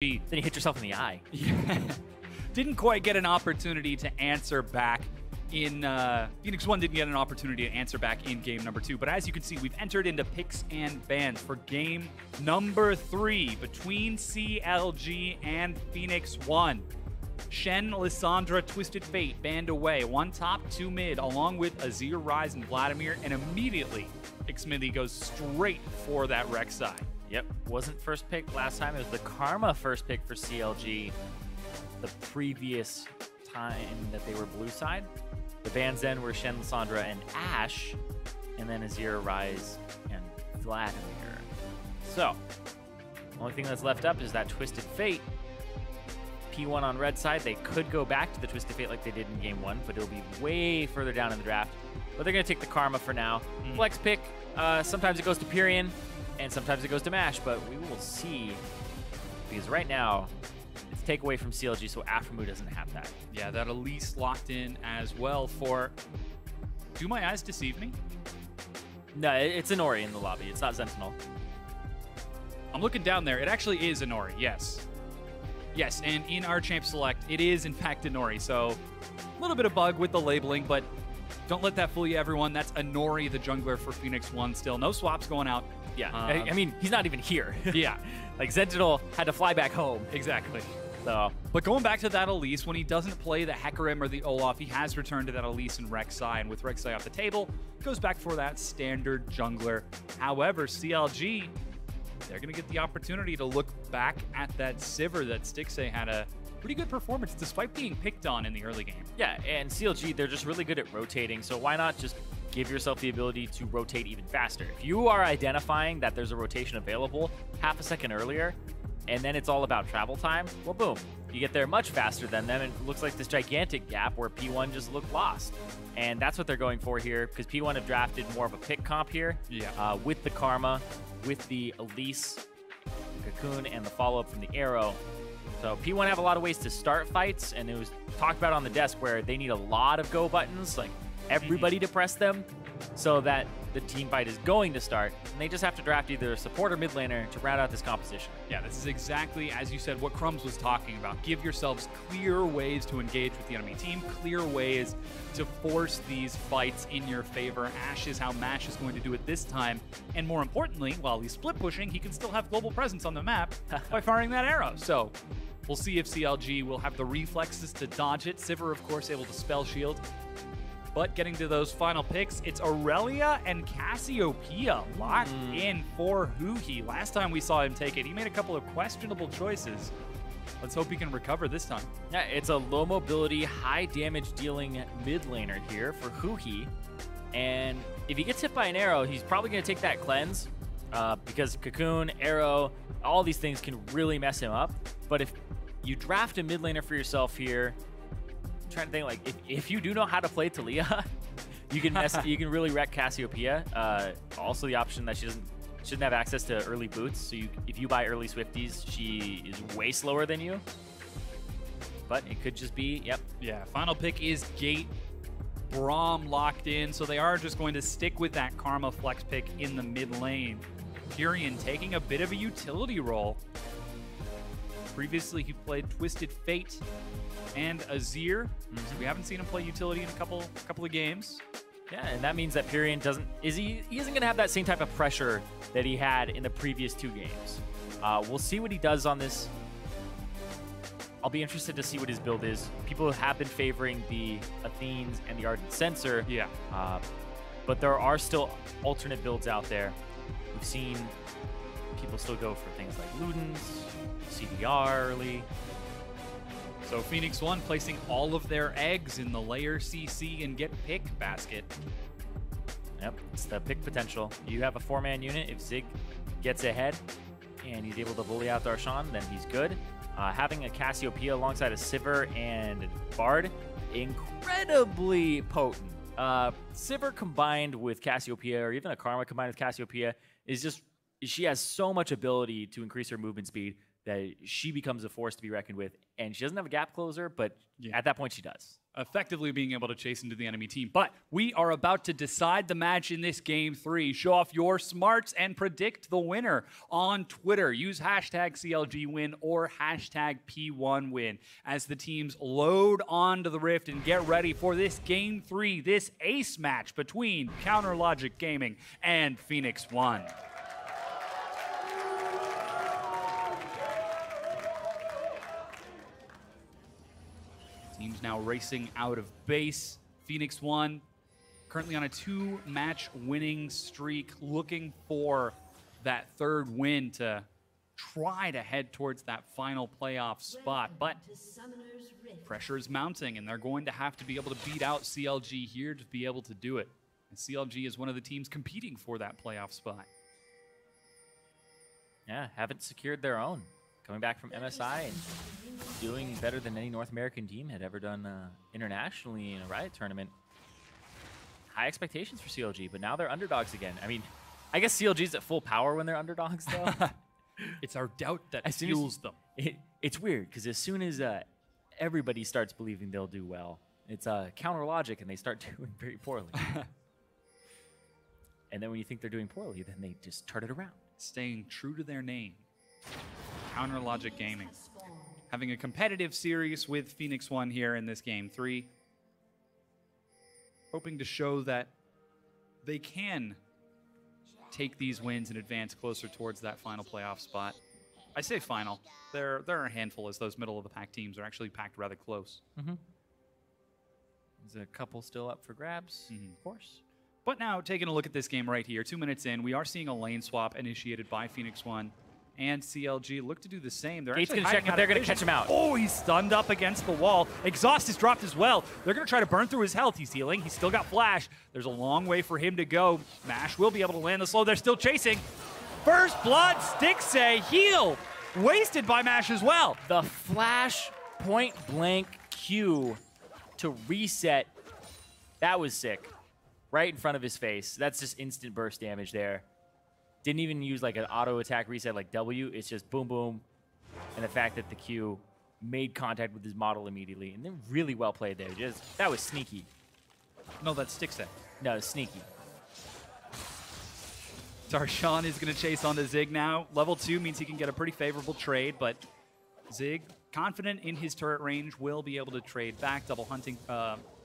Then you hit yourself in the eye. Yeah. Didn't quite get an opportunity to answer back in Phoenix1 didn't get an opportunity to answer back in game number 2, but as you can see, we've entered into picks and bans for game number 3 between CLG and Phoenix1. Shen, Lissandra, Twisted Fate banned away, 1 top, 2 mid, along with Azir, Ryze, and Vladimir, and immediately Xmithie goes straight for that Rek'Sai. Yep, wasn't first pick last time. It was the Karma first pick for CLG the previous time that they were blue side. The bans then were Shen, Lissandra, and Ashe, and then Azir, Ryze, and Vladimir. So, only thing that's left up is that Twisted Fate. P1 on red side, they could go back to the Twisted Fate like they did in game 1, but it'll be way further down in the draft. But they're going to take the Karma for now. Flex pick, sometimes it goes to Pirean, and sometimes it goes to Mash, but we will see. Because right now, it's take away from CLG, so Aphromoo doesn't have that. Yeah, that Elise locked in as well for... Do my eyes deceive me? No, it's Inori in the lobby. It's not Sentinel. I'm looking down there. It actually is Inori, yes. Yes, and in our champ select, it is in fact Inori, so a little bit of bug with the labeling, but don't let that fool you, everyone. That's Inori, the jungler for Phoenix1 still. No swaps going out. Yeah, I mean, he's not even here. Yeah. Like, Sentinel had to fly back home. Exactly. So, but going back to that Elise, when he doesn't play the Hecarim or the Olaf, he has returned to that Elise and Rek'Sai, and with Rek'Sai off the table, goes back for that standard jungler. However, CLG, they're going to get the opportunity to look back at that Sivir that Stixxay had a pretty good performance despite being picked on in the early game. Yeah, and CLG, they're just really good at rotating, so why not just give yourself the ability to rotate even faster? If you are identifying that there's a rotation available half a second earlier, and then it's all about travel time, well, boom. You get there much faster than them, and it looks like this gigantic gap where P1 just looked lost. And that's what they're going for here, because P1 have drafted more of a pick comp here. Yeah. With the Karma, with the Elise, the Cocoon, and the follow-up from the Arrow. So P1 have a lot of ways to start fights, and it was talked about on the desk where they need a lot of go buttons, like everybody to press them, so that the team fight is going to start, and they just have to draft either a support or mid laner to round out this composition. Yeah, this is exactly, as you said, what Crumbs was talking about. Give yourselves clear ways to engage with the enemy team, clear ways to force these fights in your favor. Ashe is how Mash is going to do it this time, and more importantly, while he's split pushing, he can still have global presence on the map by firing that arrow. So we'll see if CLG will have the reflexes to dodge it. Sivir, of course, able to spell shield. But getting to those final picks, it's Irelia and Cassiopeia locked in for Huhi. Last time we saw him take it, he made a couple of questionable choices. Let's hope he can recover this time. Yeah, it's a low mobility, high damage dealing mid laner here for Huhi. And if he gets hit by an arrow, he's probably going to take that cleanse because Cocoon, arrow, all these things can really mess him up. But if you draft a mid laner for yourself here, trying to think, like, if you do know how to play Talia, you can you can really wreck Cassiopeia. Also, the option that she shouldn't have access to early boots, so if you buy early Swifties, she is way slower than you. But it could just be, yep. Yeah, final pick is Gate. Braum locked in, so they are just going to stick with that Karma flex pick in the mid lane. Pirean taking a bit of a utility role. Previously, he played Twisted Fate and Azir. So we haven't seen him play utility in a couple of games. Yeah, and that means that Pirean he isn't going to have that same type of pressure that he had in the previous 2 games. We'll see what he does on this. I'll be interested to see what his build is. People have been favoring the Athenes and the Ardent Sensor. Yeah. But there are still alternate builds out there. We've seen people still go for things like Ludens, CDR early. So Phoenix1 placing all of their eggs in the layer CC and get pick basket. Yep, it's the pick potential. You have a 4-man unit. If Zig gets ahead and he's able to bully out Darshan, then he's good. Having a Cassiopeia alongside a Sivir and Bard, incredibly potent. Sivir combined with Cassiopeia, or even a Karma combined with Cassiopeia, is just, she has so much ability to increase her movement speed that she becomes a force to be reckoned with. And she doesn't have a gap closer, but at that point she does. Effectively being able to chase into the enemy team. But we are about to decide the match in this Game 3. Show off your smarts and predict the winner on Twitter. Use hashtag CLGWin or hashtag P1Win as the teams load onto the Rift and get ready for this Game 3, this ace match between CounterLogic Gaming and Phoenix1. Teams now racing out of base. Phoenix1 currently on a 2-match winning streak, looking for that third win to try to head towards that final playoff spot. But pressure is mounting, and they're going to have to be able to beat out CLG here to be able to do it. And CLG is one of the teams competing for that playoff spot. Yeah, haven't secured their own. Coming back from MSI and doing better than any North American team had ever done internationally in a Riot tournament. High expectations for CLG, but now they're underdogs again. I mean, I guess CLG's at full power when they're underdogs, though. It's our doubt that fuels them. It's weird, because as soon as everybody starts believing they'll do well, it's CounterLogic, and they start doing very poorly. And then when you think they're doing poorly, then they just turn it around. Staying true to their name. CounterLogic Gaming having a competitive series with Phoenix1 here in this Game 3. Hoping to show that they can take these wins and advance closer towards that final playoff spot. I say final. There are a handful, as those middle-of-the-pack teams are actually packed rather close. There's a couple still up for grabs, of course. But now, taking a look at this game right here, 2 minutes in, we are seeing a lane swap initiated by Phoenix1. And CLG look to do the same. Gate's going to check him. They're going to catch him out. Oh, he's stunned up against the wall. Exhaust is dropped as well. They're going to try to burn through his health. He's healing. He's still got flash. There's a long way for him to go. Mash will be able to land the slow. They're still chasing. First blood, Stixxay, heal. Wasted by Mash as well. The flash point blank Q to reset. That was sick. Right in front of his face. That's just instant burst damage there. Didn't even use like an auto attack reset like W. It's just boom, boom. And the fact that the Q made contact with his model immediately. And then really well played there. That was sneaky. No, that's Stixxay. No, it's sneaky. Darshan is going to chase onto Zig now. Level 2 means he can get a pretty favorable trade, but Zig, confident in his turret range, will be able to trade back. Double hunting,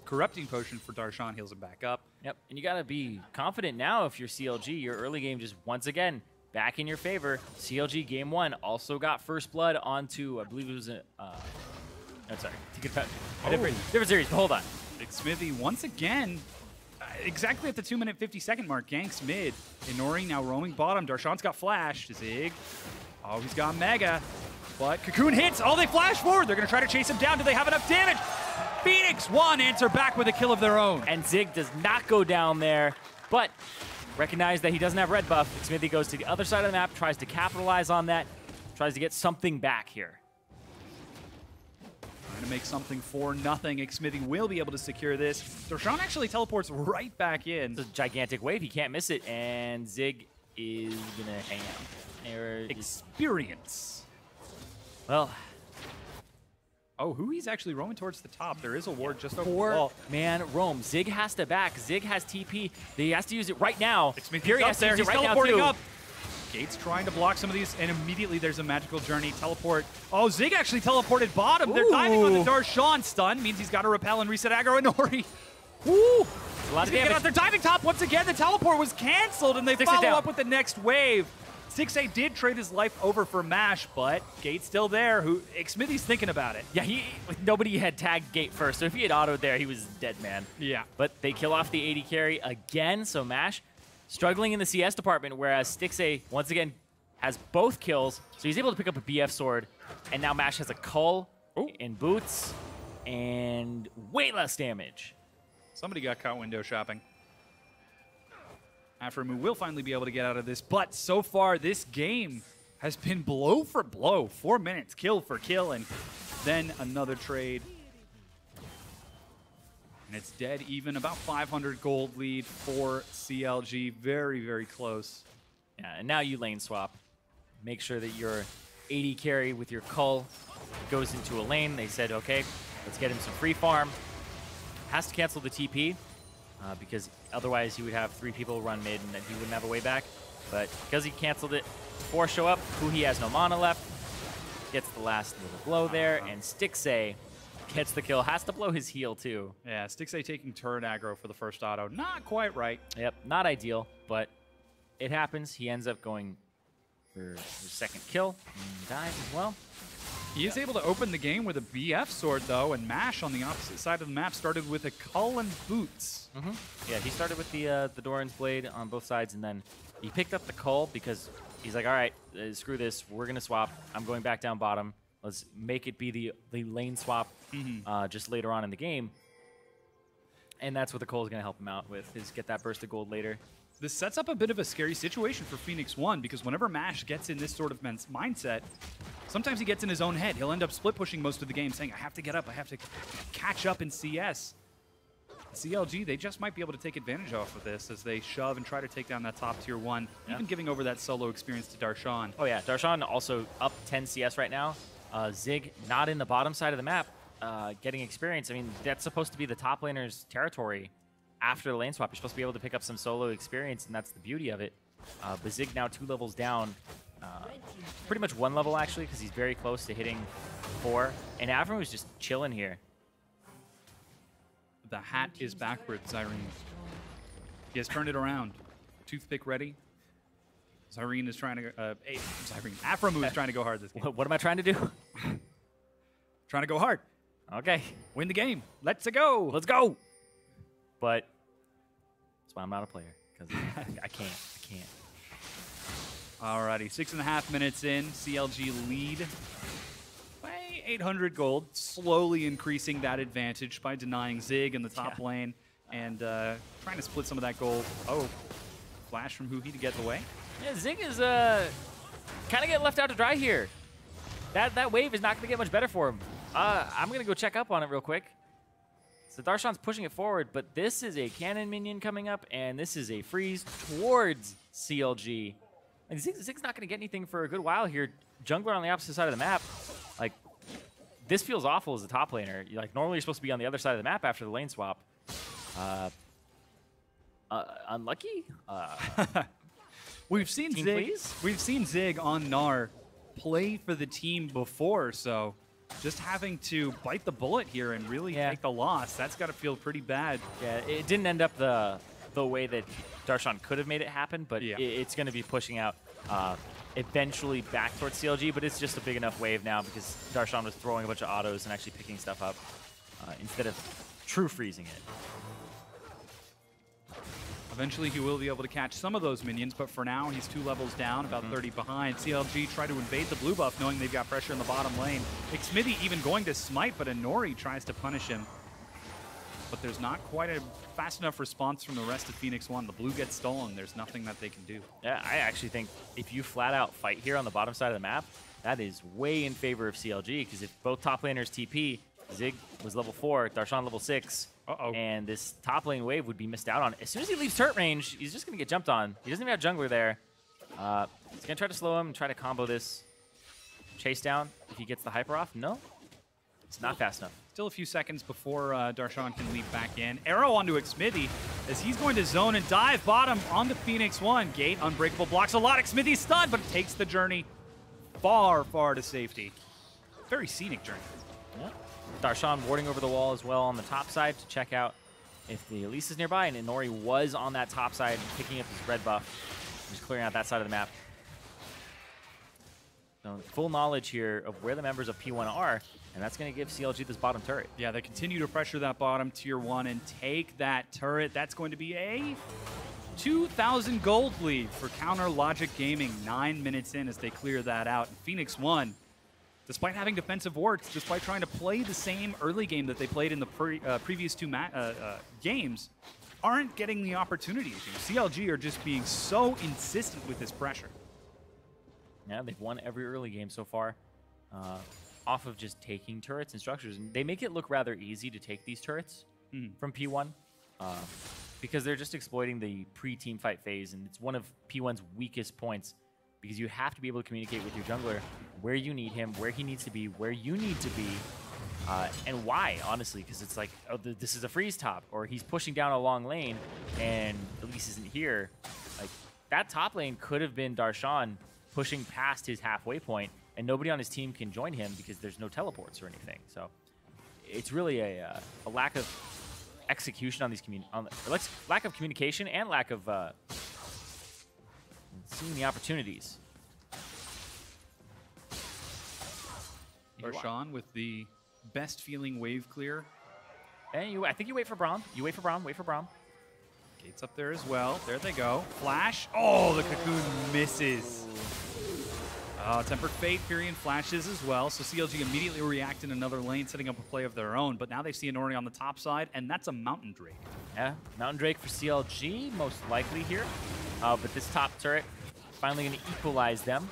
corrupting potion for Darshan heals him back up. Yep, and you got to be confident now if you're CLG. Your early game just once again back in your favor. CLG Game 1 also got first blood onto, I believe it was a, I'm sorry, different series, but hold on. Xmithie once again, exactly at the 2-minute 50-second mark, ganks mid. Inori now roaming bottom. Darshan's got flash. Zig, oh, he's got Mega. But Cocoon hits. Oh, they flash forward. They're going to try to chase him down. Do they have enough damage? Phoenix1 answer back with a kill of their own. And Zig does not go down there, but recognize that he doesn't have red buff. Xmithie goes to the other side of the map, tries to capitalize on that, tries to get something back here. Trying to make something for nothing. Xmithie will be able to secure this. Darshan actually teleports right back in. It's a gigantic wave. He can't miss it, and Zig is going to hang out. Experience. Well, oh, Huhi's actually roaming towards the top. There is a ward just over the wall. Man, roam. Zig has to back. Zig has TP. He has to use it right now. Pirean has to use it right now, too. Up. Gate's trying to block some of these, and immediately there's a magical journey. Teleport. Oh, Zig actually teleported bottom. Ooh. They're diving on the Darshan. Stun means he's got to repel and reset aggro. Inori. Woo! A lot of damage. They're diving top once again. The teleport was canceled, and they follow up with the next wave. Stixxay did trade his life over for Mash, but Gate's still there. Xmithie's thinking about it. Yeah, nobody had tagged Gate first, so if he had autoed there, he was dead, man. Yeah. But they kill off the AD carry again, so Mash struggling in the CS department, whereas Stixxay, once again, has both kills, so he's able to pick up a BF sword, and now Mash has a cull in boots, and way less damage. Somebody got caught window shopping. Aphromoo will finally be able to get out of this, but so far this game has been blow for blow. 4 minutes, kill for kill, and then another trade. And it's dead even, about 500 gold lead for CLG. Very, very close. Yeah, and now you lane swap. Make sure that your AD carry with your Cull goes into a lane. They said, okay, let's get him some free farm. Has to cancel the TP because otherwise he would have 3 people run mid and then he wouldn't have a way back. But because he canceled it, 4 show up. Huhi has no mana left. Gets the last little blow there, and Stixxay gets the kill. Has to blow his heal too. Yeah, Stixxay taking turret aggro for the first auto. Not quite right. Yep, not ideal, but it happens. He ends up going for his second kill and dies as well. He is able to open the game with a BF sword, though, and Mash on the opposite side of the map started with a Cull and boots. Yeah, he started with the Doran's blade on both sides, and then he picked up the Cull because he's like, all right, screw this. We're going to swap. I'm going back down bottom. Let's make it be the lane swap just later on in the game. And that's what the Cull is going to help him out with, is get that burst of gold later. This sets up a bit of a scary situation for Phoenix1 because whenever Mash gets in this sort of mindset, sometimes he gets in his own head. He'll end up split pushing most of the game, saying, I have to get up, I have to catch up in CS. CLG, they just might be able to take advantage off of this as they shove and try to take down that top tier 1, even giving over that solo experience to Darshan. Oh yeah, Darshan also up 10 CS right now. Zig not in the bottom side of the map, getting experience. I mean, that's supposed to be the top laner's territory. After the lane swap, you're supposed to be able to pick up some solo experience, and that's the beauty of it. But Zig now 2 levels down. Pretty much 1 level, actually, because he's very close to hitting 4. And Aphromoo is just chilling here. The hat is backwards, Zirene. He has turned it around. Toothpick ready. Zirene is trying to Aphromoo is trying to go hard this game. What am I trying to do? Trying to go hard. Okay. Win the game. Let's go. Let's go. But that's why I'm not a player, because I can't. Alrighty, 6.5 minutes in, CLG lead by 800 gold, slowly increasing that advantage by denying Zig in the top lane and trying to split some of that gold. Oh, flash from Huhi to get the way. Yeah, Zig is kind of getting left out to dry here. That wave is not going to get much better for him. I'm going to go check up on it real quick. So Darshan's pushing it forward, but this is a cannon minion coming up, and this is a freeze towards CLG. And Zig's not going to get anything for a good while here. Jungler on the opposite side of the map. Like, this feels awful as a top laner. Normally you're supposed to be on the other side of the map after the lane swap. Unlucky? We've seen Zig on Gnar play for the team before, so just having to bite the bullet here and really take the loss, that's got to feel pretty bad. Yeah, it didn't end up the way that Darshan could have made it happen, but it's going to be pushing out eventually back towards CLG, but it's just a big enough wave now because Darshan was throwing a bunch of autos and actually picking stuff up instead of true freezing it. Eventually he will be able to catch some of those minions, but for now he's 2 levels down, about 30 behind. CLG try to invade the blue buff knowing they've got pressure in the bottom lane. Xmithie even going to smite, but Inori tries to punish him. But there's not quite a fast enough response from the rest of Phoenix1. The blue gets stolen. There's nothing that they can do. Yeah, I actually think if you flat out fight here on the bottom side of the map, that is way in favor of CLG, because if both top laners TP, Zig was level 4, Darshan level 6, and this top lane wave would be missed out on. As soon as he leaves turret range, he's just going to get jumped on. He doesn't even have jungler there. He's going to try to slow him and try to combo this chase down if he gets the hyper off. No, it's not fast enough. Still a few seconds before Darshan can leap back in. Arrow onto Xmithie as he's going to zone and dive bottom onto Phoenix1. Gate, unbreakable, blocks a lot. Xmithie stunned, but takes the journey far, far to safety. Very scenic journey. Yeah. Darshan warding over the wall as well on the top side to check out if the Elise is nearby, and Inori was on that top side picking up his red buff. Just clearing out that side of the map. So full knowledge here of where the members of P1 are, and that's going to give CLG this bottom turret. Yeah, they continue to pressure that bottom tier 1 and take that turret. That's going to be a 2,000 gold lead for Counter Logic Gaming 9 minutes in as they clear that out. And Phoenix1, despite having defensive wards, despite trying to play the same early game that they played in the previous 2 games, aren't getting the opportunity to. CLG are just being so insistent with this pressure. Yeah, they've won every early game so far off of just taking turrets and structures. And they make it look rather easy to take these turrets from P1 because they're just exploiting the pre-team fight phase, and it's one of P1's weakest points because you have to be able to communicate with your jungler where you need him, where he needs to be, where you need to be, and why, honestly, because it's like, oh, this is a freeze top, or he's pushing down a long lane, and Elise isn't here. Like, that top lane could have been Darshan pushing past his halfway point, and nobody on his team can join him because there's no teleports or anything. So it's really a lack of execution on these lack of communication and lack of seeing the opportunities. Darshan with the best feeling wave clear. And I think you wait for Braum. You wait for Braum. Wait for Braum. Gates up there as well. There they go. Flash. Oh, the cocoon misses. Tempered Fate, Pirean flashes as well. So CLG immediately react in another lane, setting up a play of their own. But now they see Inori on the top side, and that's a Mountain Drake. Yeah, Mountain Drake for CLG, most likely here. But this top turret finally going to equalize them.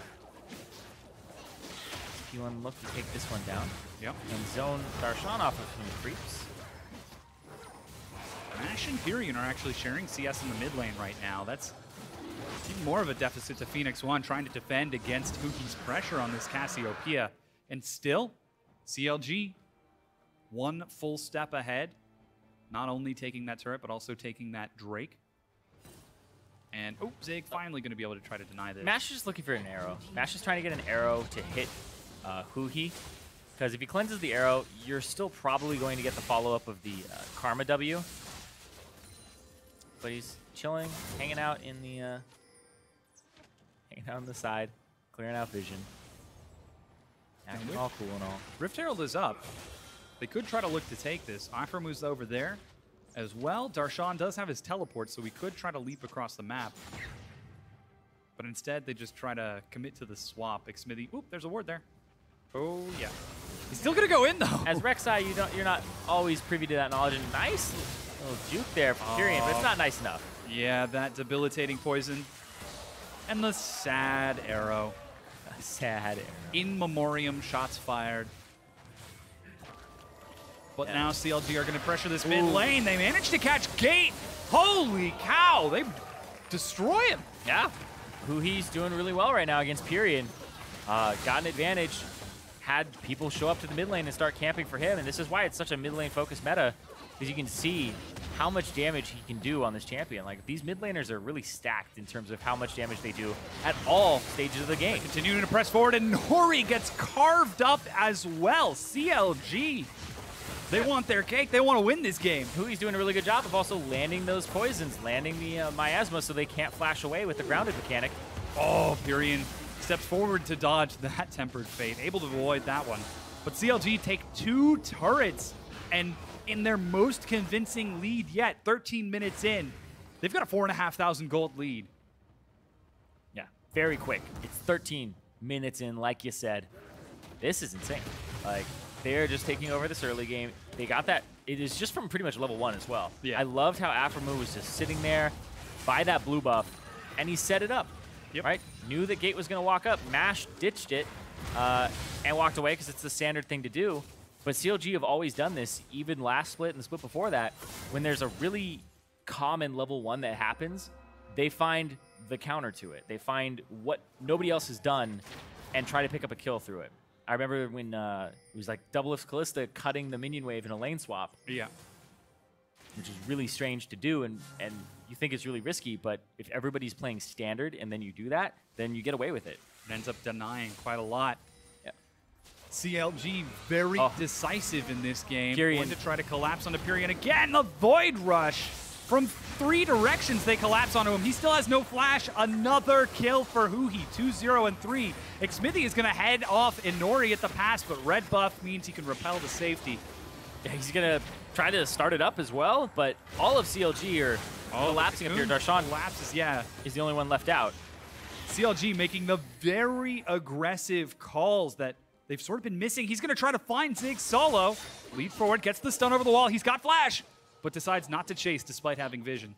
If you want to look to take this one down. Yep. And zone Darshan off of some creeps. Ashe and Pirean are actually sharing CS in the mid lane right now. That's even more of a deficit to Phoenix1, trying to defend against Huhi's pressure on this Cassiopeia. And still, CLG one full step ahead. Not only taking that turret, but also taking that Drake. And, oh, Zig finally going to be able to try to deny this. Mash is just looking for an arrow. Mash is trying to get an arrow to hit Huhi. Because if he cleanses the arrow, you're still probably going to get the follow-up of the Karma W. But he's chilling, hanging out in the hanging out on the side, clearing out vision. Acting all cool and all. Rift Herald is up. They could try to look to take this. Aphromoo's over there as well. Darshan does have his teleport, so we could try to leap across the map. But instead, they just try to commit to the swap. Xmithie, oop, there's a ward there. Oh, yeah. He's still going to go in, though. As Rek'Sai, you're not always privy to that knowledge. And nice little juke there from Pirean, but it's not nice enough. Yeah, that debilitating poison. And the sad arrow. A sad arrow. In memoriam, shots fired. But yeah. Now CLG are going to pressure this mid lane. They managed to catch Gate. Holy cow, they destroy him. Yeah, Huhi's doing really well right now against Pirean. Got an advantage. Had people show up to the mid lane and start camping for him, and this is why it's such a mid lane focused meta, because you can see how much damage he can do on this champion. Like, these mid laners are really stacked in terms of how much damage they do at all stages of the game. Continuing to press forward, and Inori gets carved up as well. CLG, they want their cake. They want to win this game. Huhi's doing a really good job of also landing those poisons, landing the miasma so they can't flash away with the grounded mechanic. Oh, Pirean steps forward to dodge that Tempered Fate, able to avoid that one. But CLG take 2 turrets, and in their most convincing lead yet, 13 minutes in, they've got a 4,500 gold lead. Yeah, very quick. It's 13 minutes in, like you said. This is insane. Like, they're just taking over this early game. They got that. It is just from pretty much level 1 as well. Yeah. I loved how Aphromoo was just sitting there by that blue buff, and he set it up. Yep. Right? Knew that Gate was going to walk up. Mash ditched it and walked away because it's the standard thing to do. But CLG have always done this, even last split and the split before that. When there's a really common level 1 that happens, they find the counter to it. They find what nobody else has done and try to pick up a kill through it. I remember when it was like W6D3 Kalista cutting the minion wave in a lane swap. Yeah. Which is really strange to do, and you think it's really risky, but if everybody's playing standard and then you do that, then you get away with it. It ends up denying quite a lot. Yep. CLG very decisive in this game. Pirean. Going to try to collapse onto Pirean again. The Void Rush. From 3 directions, they collapse onto him. He still has no flash. Another kill for Huhi. 2-0 and 3. Xmithie is going to head off Inori at the pass, but red buff means he can repel to safety. Yeah, he's going to try to start it up as well, but all of CLG are collapsing up here. Darshan collapses, yeah. Is the only one left out. CLG making the very aggressive calls that they've sort of been missing. He's going to try to find Zig solo. Lead forward, gets the stun over the wall. He's got flash, but decides not to chase despite having vision.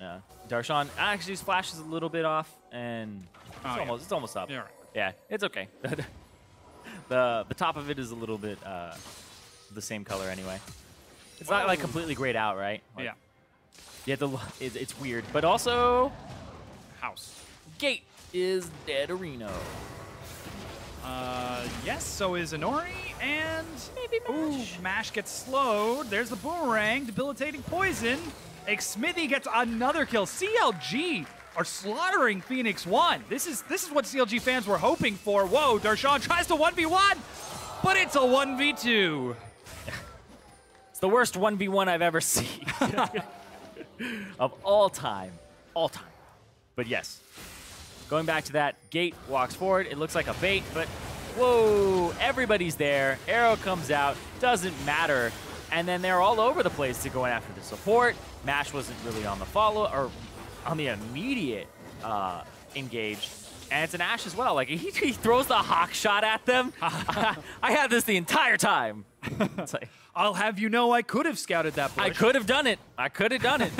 Yeah, Darshan actually his flash is a little bit off, and it's almost up. Yeah, right. Yeah, it's okay. the top of it is a little bit the same color anyway. It's not like completely grayed out, right? Like, yeah. It's weird, but also House. Gate is dead arena. Yes, so is Inori, and Maybe Mash. Ooh, Mash gets slowed. There's the boomerang, debilitating poison. Xmithie gets another kill. CLG are slaughtering Phoenix1. This is what CLG fans were hoping for. Whoa, Darshan tries to 1v1, but it's a 1v2. It's the worst 1v1 I've ever seen. Of all time. All time. But yes, going back to that, Gate walks forward. It looks like a bait, but whoa, everybody's there. Arrow comes out, doesn't matter. And then they're all over the place to going after the support. Mash wasn't really on the follow, or on the immediate engage. And it's an Ashe as well. Like, he throws the hawk shot at them. I had this the entire time. It's like, I'll have you know I could have scouted that bush. I could have done it. I could have done it.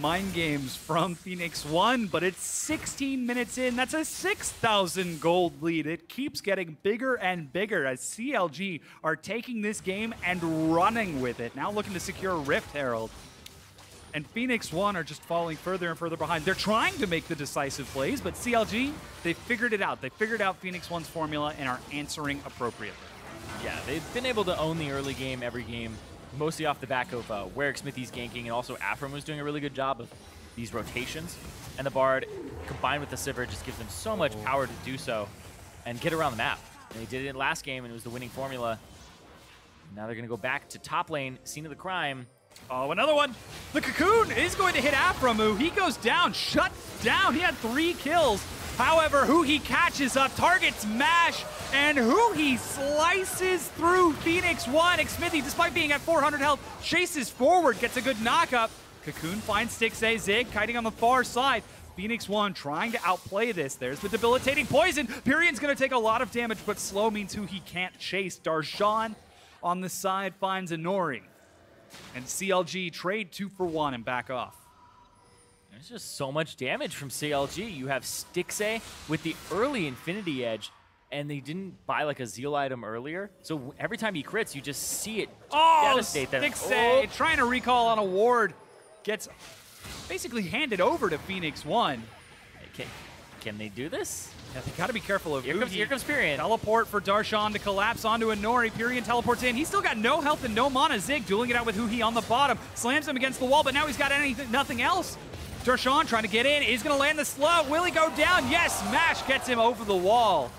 Mind games from Phoenix1, but it's 16 minutes in. That's a 6,000 gold lead. It keeps getting bigger and bigger as CLG are taking this game and running with it. Now looking to secure Rift Herald. And Phoenix1 are just falling further and further behind. They're trying to make the decisive plays, but CLG, they figured it out. They figured out Phoenix1's formula and are answering appropriately. Yeah, they've been able to own the early game every game, mostly off the back of where Xmithie's ganking, and also Aphromoo is doing a really good job of these rotations. And the Bard, combined with the Sivir, just gives them so much power to do so and get around the map. And they did it in last game, and it was the winning formula. Now they're going to go back to top lane, scene of the crime. Oh, another one. The Cocoon is going to hit Aphromoo. He goes down, shut down. He had 3 kills. However, Huhi catches up, targets Mash, and Huhi slices through Phoenix1. Xmithie, despite being at 400 health, chases forward, gets a good knockup. Cocoon finds Stixxay, Zig, kiting on the far side. Phoenix1 trying to outplay this. There's the debilitating poison. Pirean's going to take a lot of damage, but slow means Huhi can't chase. Darshan on the side finds Inori. And CLG trade 2 for 1 and back off. There's just so much damage from CLG. You have Stixxay with the early Infinity Edge, and they didn't buy like a Zeal item earlier. So every time he crits, you just see it devastate them. Stixxay trying to recall on a ward. Gets basically handed over to Phoenix1. Okay. Can they do this? Yeah, they gotta be careful of Here comes Pirean. Teleport for Darshan to collapse onto Inori. Pirean teleports in. He's still got no health and no mana. Zig dueling it out with Huhi on the bottom. Slams him against the wall, but now he's got nothing else. Darshan trying to get in. Is gonna land the slow. Will he go down? Yes, Mash gets him over the wall.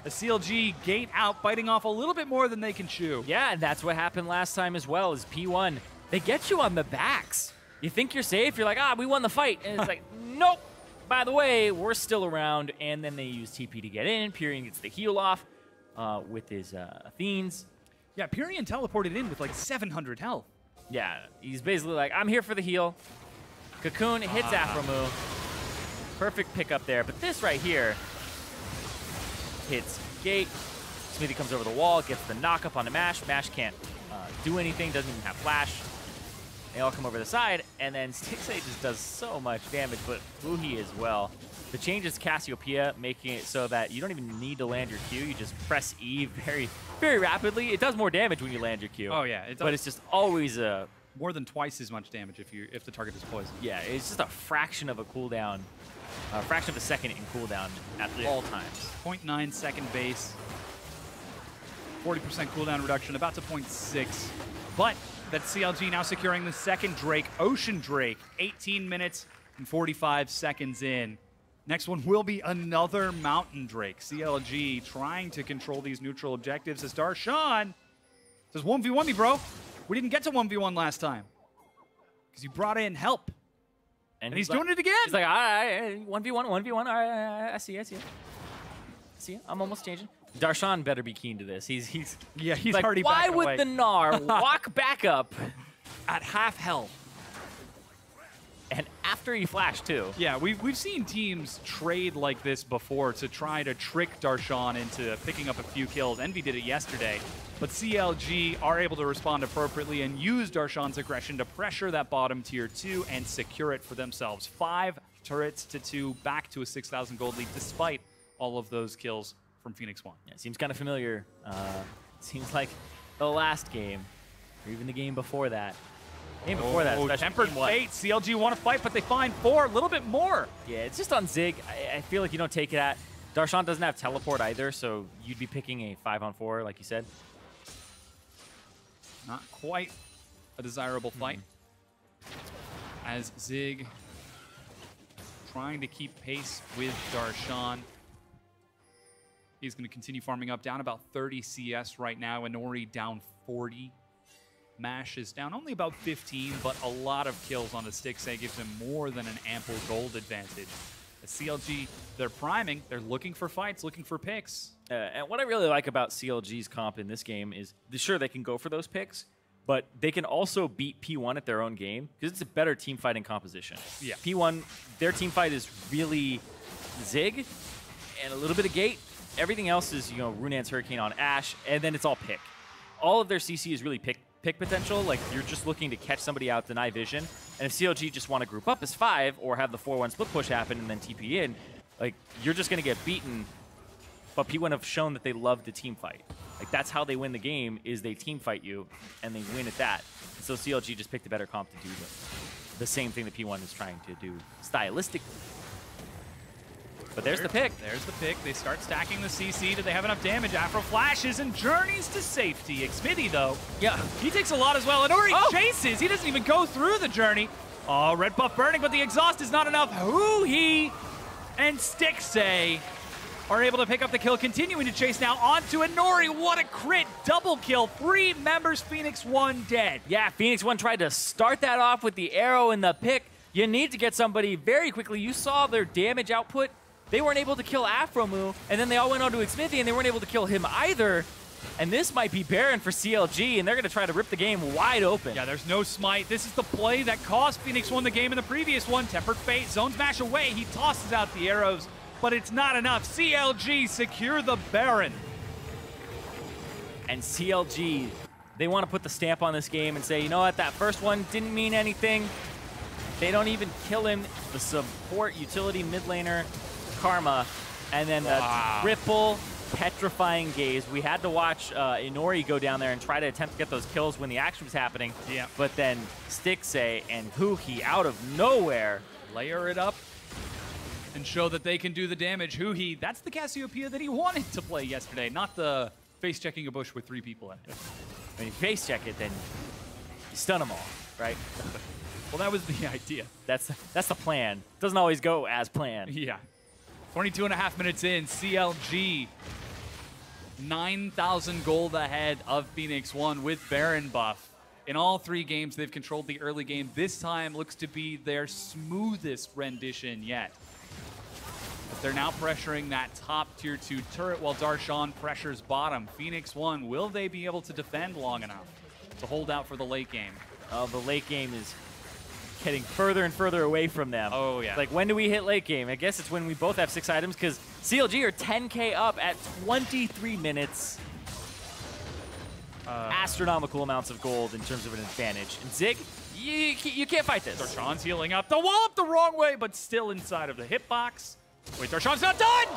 A CLG Gate out, biting off a little bit more than they can chew. Yeah, and that's what happened last time as well, is P1. They get you on the backs. You think you're safe. You're like, we won the fight. And it's like, nope. By the way, we're still around, and then they use TP to get in. Pirean gets the heal off with his Athenes. Yeah, Pirean teleported in with like 700 health. Yeah, he's basically like, I'm here for the heal. Cocoon hits Aphromoo. Perfect pickup there, but this right here hits Gate. Xmithie comes over the wall, gets the knock-up on the Mash. Mash can't do anything, doesn't even have flash. They all come over the side, and then Stixxay just does so much damage, but Huhi as well. The change is Cassiopeia, making it so that you don't even need to land your Q. You just press E very, very rapidly. It does more damage when you land your Q. Oh, yeah. It does. But it's just always a... more than twice as much damage if the target is poisoned. Yeah, it's just a fraction of a cooldown, a fraction of a second in cooldown at all times. 0.9 second base, 40% cooldown reduction, about to 0.6. But that's CLG now securing the second Drake, Ocean Drake, 18 minutes and 45 seconds in. Next one will be another Mountain Drake. CLG trying to control these neutral objectives as Darshan says, 1v1 me, bro. We didn't get to 1v1 last time because you brought in help. And he's doing it again. He's like, all right, 1v1, 1v1. All right, I see. See, I'm almost changing. Darshan better be keen to this. He's like, already why back would away. the Gnar walk back up At half health. and after he flashed too? Yeah, we've seen teams trade like this before to try to trick Darshan into picking up a few kills. Envy did it yesterday. But CLG are able to respond appropriately and use Darshan's aggression to pressure that bottom tier 2 and secure it for themselves. 5 turrets to 2, back to a 6,000 gold lead despite all of those kills from Phoenix1. Yeah, seems kind of familiar. Seems like the last game, or even the game before that. Especially Tempered Fate. CLG want to fight, but they find 4, a little bit more. Yeah, it's just on Zig. I feel like you don't take it at. Darshan doesn't have teleport either, so you'd be picking a 5-on-4, like you said. Not quite a desirable fight. As Zig trying to keep pace with Darshan. He's going to continue farming up, down about 30 CS right now. Inori down 40. Mash is down only about 15, but a lot of kills on the Stixxay gives him more than an ample gold advantage. The CLG, they're priming, they're looking for fights, looking for picks. And what I really like about CLG's comp in this game is, sure, they can go for those picks, but they can also beat P1 at their own game because it's a better team fighting composition. Yeah. P1, their team fight is really Zig and a little bit of Gate. Everything else is, Runaan's Hurricane on Ashe, and then it's all pick. All of their CC is really pick potential. Like, you're just looking to catch somebody out, deny vision. And if CLG just want to group up as 5 or have the 4-1 split push happen and then TP in, like, you're just going to get beaten. But P1 have shown that they love the team fight. Like, that's how they win the game, is they team fight you, and they win at that. And so CLG just picked a better comp to do the same thing that P1 is trying to do stylistically. But there's the pick. There's the pick. They start stacking the CC. Do they have enough damage? Afro flashes and journeys to safety. Xmithie, though, yeah, he takes a lot as well. Inori chases. He doesn't even go through the journey. Oh, red buff burning, but the exhaust is not enough. Huhi and Stixxay are able to pick up the kill, continuing to chase now onto Inori. What a crit. Double kill. 3 members, Phoenix1 dead. Yeah, Phoenix1 tried to start that off with the arrow and the pick. You need to get somebody very quickly. You saw their damage output. They weren't able to kill Aphromoo, and then they all went on to Xmithie, and they weren't able to kill him either. And this might be barren for CLG, and they're going to try to rip the game wide open. Yeah, there's no smite. This is the play that cost Phoenix1 the game in the previous one. Tempered Fate, zones mash away. He tosses out the arrows, but it's not enough. CLG secure the Baron. And CLG, they want to put the stamp on this game and say, you know what, that first one didn't mean anything. They don't even kill him. The support utility mid laner, Karma, and then the triple petrifying gaze. We had to watch Inori go down there and try to attempt to get those kills when the action was happening. Yeah. But then Stixxay and Huhi out of nowhere layer it up and show that they can do the damage. Huhi, that's the Cassiopeia that he wanted to play yesterday, not the face checking a bush with 3 people in it. When you face check it, then you stun them all, right? Well, that was the idea. That's the plan. Doesn't always go as planned. Yeah. 22.5 minutes in, CLG 9,000 gold ahead of Phoenix1 with Baron buff. In all 3 games, they've controlled the early game. This time looks to be their smoothest rendition yet. But they're now pressuring that top tier 2 turret while Darshan pressures bottom. Phoenix1, will they be able to defend long enough to hold out for the late game? The late game is getting further and further away from them. Oh, yeah. Like, when do we hit late game? I guess it's when we both have 6 items, because CLG are 10K up at 23 minutes. Astronomical amounts of gold in terms of an advantage. And Zig, you can't fight this. Darshan's healing up. The wall up the wrong way, but still inside of the hitbox. Wait, Darshan's not done!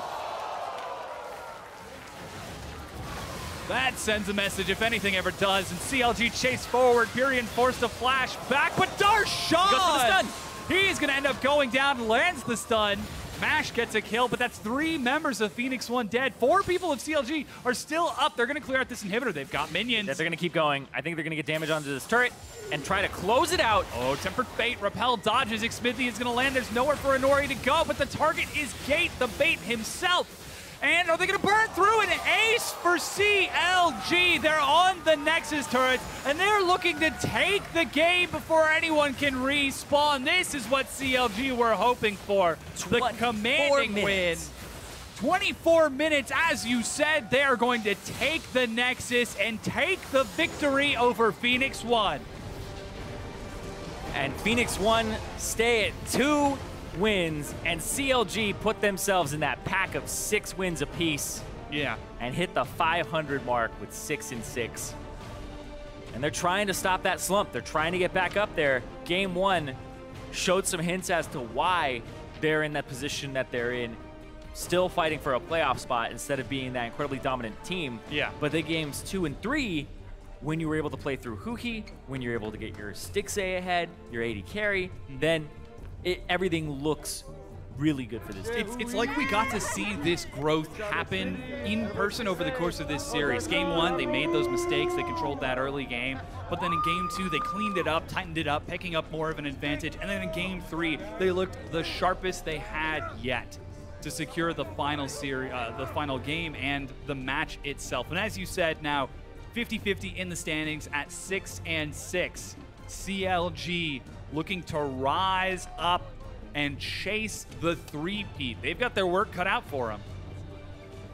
That sends a message, if anything ever does, and CLG chase forward. Pirean forced a flash back, but Darshan! Goes for the stun. He's going to end up going down, lands the stun. Mash gets a kill, but that's 3 members of Phoenix1 dead. 4 people of CLG are still up. They're going to clear out this inhibitor. They've got minions. Yeah, they're going to keep going. I think they're going to get damage onto this turret and try to close it out. Oh, Tempered Fate, Repel dodges. Xmithie is going to land. There's nowhere for Inori to go, but the target is Gate, the bait himself. And are they going to burn through an ace for CLG? They're on the Nexus turret, and they're looking to take the game before anyone can respawn. This is what CLG were hoping for. The commanding win. 24 minutes, as you said, they are going to take the Nexus and take the victory over Phoenix1. And Phoenix1 stay at 2 wins, and CLG put themselves in that pack of 6 wins apiece. Yeah. And hit the 500 mark with 6-6. And they're trying to stop that slump. They're trying to get back up there. Game 1 showed some hints as to why they're in that position that they're in, still fighting for a playoff spot instead of being that incredibly dominant team. Yeah. But the games 2 and 3, when you were able to play through Huhi, when you're able to get your Stixxay ahead, your AD carry, then everything looks really good for this team. It's like we got to see this growth happen in person over the course of this series. Game 1, they made those mistakes. They controlled that early game. But then in Game 2, they cleaned it up, tightened it up, picking up more of an advantage. And then in Game 3, they looked the sharpest they had yet to secure the final series, the final game and the match itself. And as you said, now 50-50 in the standings at 6-6. CLG looking to rise up and chase the three-peat. They've got their work cut out for them.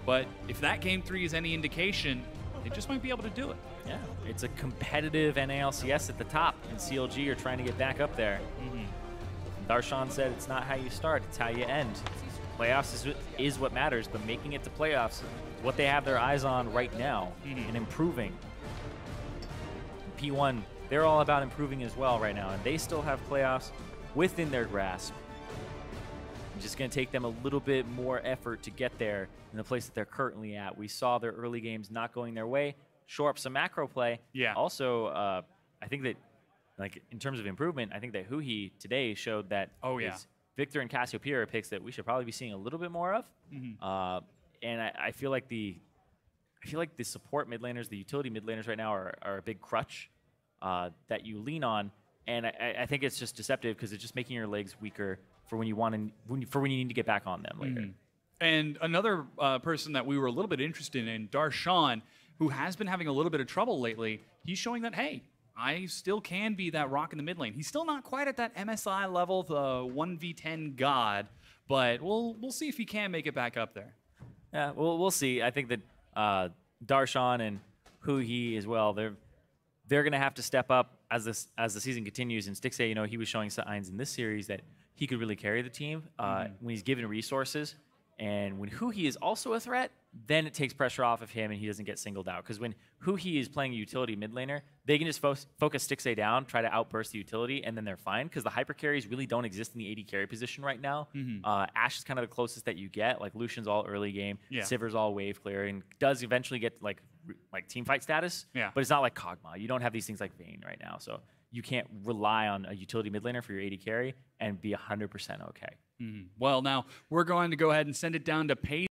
But if that Game 3 is any indication, they just might be able to do it. Yeah, it's a competitive NA LCS at the top, and CLG are trying to get back up there. Darshan said it's not how you start, it's how you end. Playoffs is what matters, but making it to playoffs is what they have their eyes on right now and improving. P1, they're all about improving as well right now, and they still have playoffs within their grasp. It's just going to take them a little bit more effort to get there in the place that they're currently at. We saw their early games not going their way, shore up some macro play. Yeah. Also, I think that, like, in terms of improvement, I think that Huhi today showed that Victor and Cassiopeia are picks that we should probably be seeing a little bit more of. And I feel like the support mid laners, the utility mid laners right now are a big crutch that you lean on. And I think it's just deceptive because it's just making your legs weaker for when you need to get back on them later. And another person that we were a little bit interested in, Darshan, who has been having a little bit of trouble lately, he's showing that, hey, I still can be that rock in the mid lane. He's still not quite at that MSI level, the 1v10 god, but we'll see if he can make it back up there. Yeah, we'll see. I think that Darshan and Huhi as well, they're going to have to step up as the season continues. And Stixxay, you know, he was showing signs in this series that he could really carry the team when he's given resources. And when Huhi is also a threat, then it takes pressure off of him and he doesn't get singled out. Because when Huhi is playing a utility mid laner, they can just focus Stixxay down, try to outburst the utility, and then they're fine. Because the hyper carries really don't exist in the AD carry position right now. Ashe is kind of the closest that you get. Like Lucian's all early game, Sivir's all wave clear, and does eventually get like team fight status. But it's not like Kog'Maw. You don't have these things like Vayne right now. So you can't rely on a utility mid laner for your AD carry and be 100% okay. Well, now we're going to go ahead and send it down to Pay